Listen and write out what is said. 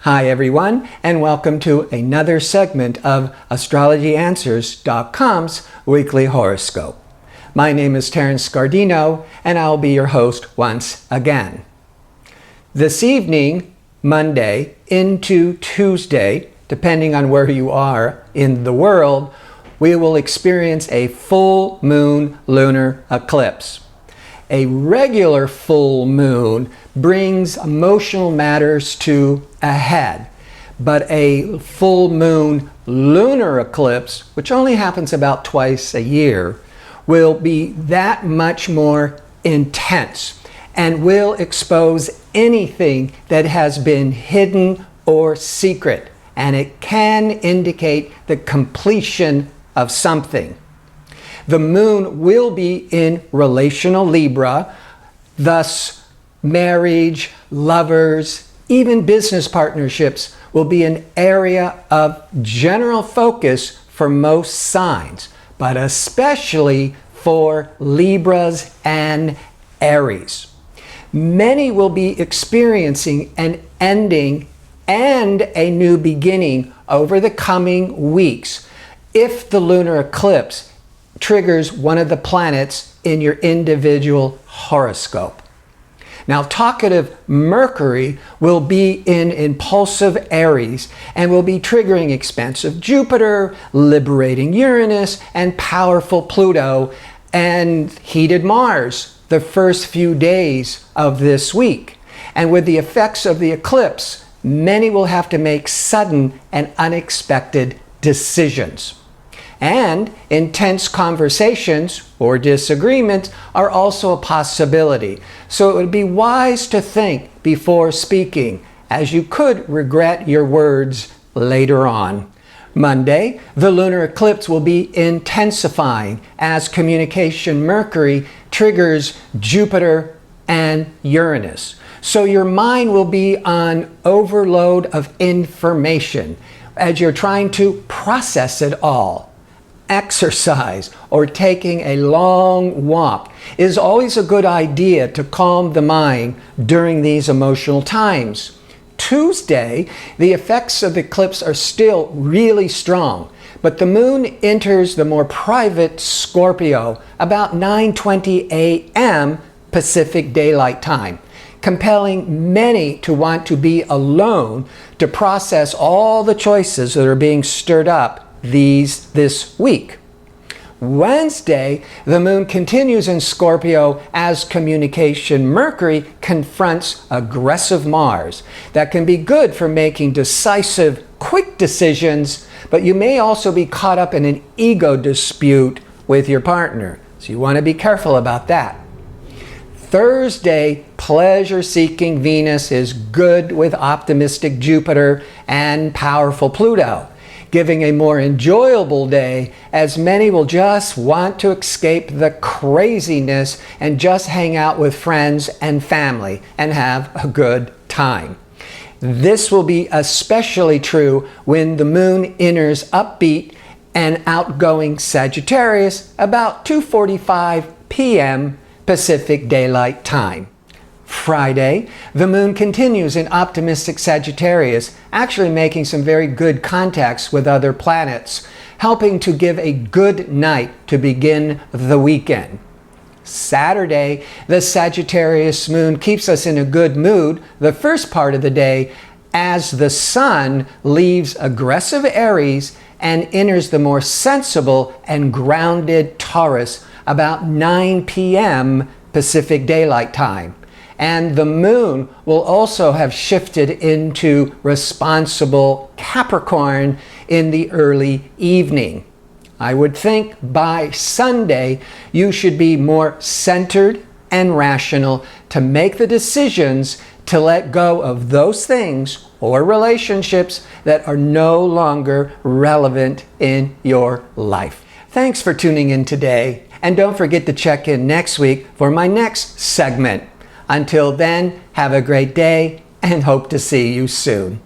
Hi everyone, and welcome to another segment of AstrologyAnswers.com's weekly horoscope. My name is Terence Guardino, and I'll be your host once again. This evening, Monday into Tuesday, depending on where you are in the world, we will experience a full moon lunar eclipse. A regular full moon brings emotional matters to a head, but a full moon lunar eclipse, which only happens about twice a year, will be that much more intense and will expose anything that has been hidden or secret, and it can indicate the completion of something. The moon will be in relational Libra, thus marriage, lovers, even business partnerships will be an area of general focus for most signs, but especially for Libras and Aries. Many will be experiencing an ending and a new beginning over the coming weeks if the lunar eclipse triggers one of the planets in your individual horoscope. Now, talkative Mercury will be in impulsive Aries and will be triggering expansive Jupiter, liberating Uranus, and powerful Pluto and heated Mars the first few days of this week. And with the effects of the eclipse, many will have to make sudden and unexpected decisions. And intense conversations or disagreements are also a possibility. So it would be wise to think before speaking, as you could regret your words later on. Monday, the lunar eclipse will be intensifying as communication Mercury triggers Jupiter and Uranus. So your mind will be on overload of information as you're trying to process it all. Exercise or taking a long walk is always a good idea to calm the mind during these emotional times. Tuesday, the effects of the eclipse are still really strong, but the moon enters the more private Scorpio about 9:20 a.m. Pacific Daylight Time, compelling many to want to be alone to process all the choices that are being stirred up this week. Wednesday, the moon continues in Scorpio as communication Mercury confronts aggressive Mars. That can be good for making decisive, quick decisions, but you may also be caught up in an ego dispute with your partner. So you want to be careful about that. Thursday, pleasure-seeking Venus is good with optimistic Jupiter and powerful Pluto, giving a more enjoyable day as many will just want to escape the craziness and just hang out with friends and family and have a good time. This will be especially true when the moon enters upbeat and outgoing Sagittarius about 2:45 p.m. Pacific Daylight Time. Friday, the moon continues in optimistic Sagittarius, actually making some very good contacts with other planets, helping to give a good night to begin the weekend. Saturday, the Sagittarius moon keeps us in a good mood the first part of the day as the sun leaves aggressive Aries and enters the more sensible and grounded Taurus about 9 p.m. Pacific Daylight Time. And the moon will also have shifted into responsible Capricorn in the early evening. I would think by Sunday you should be more centered and rational to make the decisions to let go of those things or relationships that are no longer relevant in your life. Thanks for tuning in today, and don't forget to check in next week for my next segment. Until then, have a great day and hope to see you soon.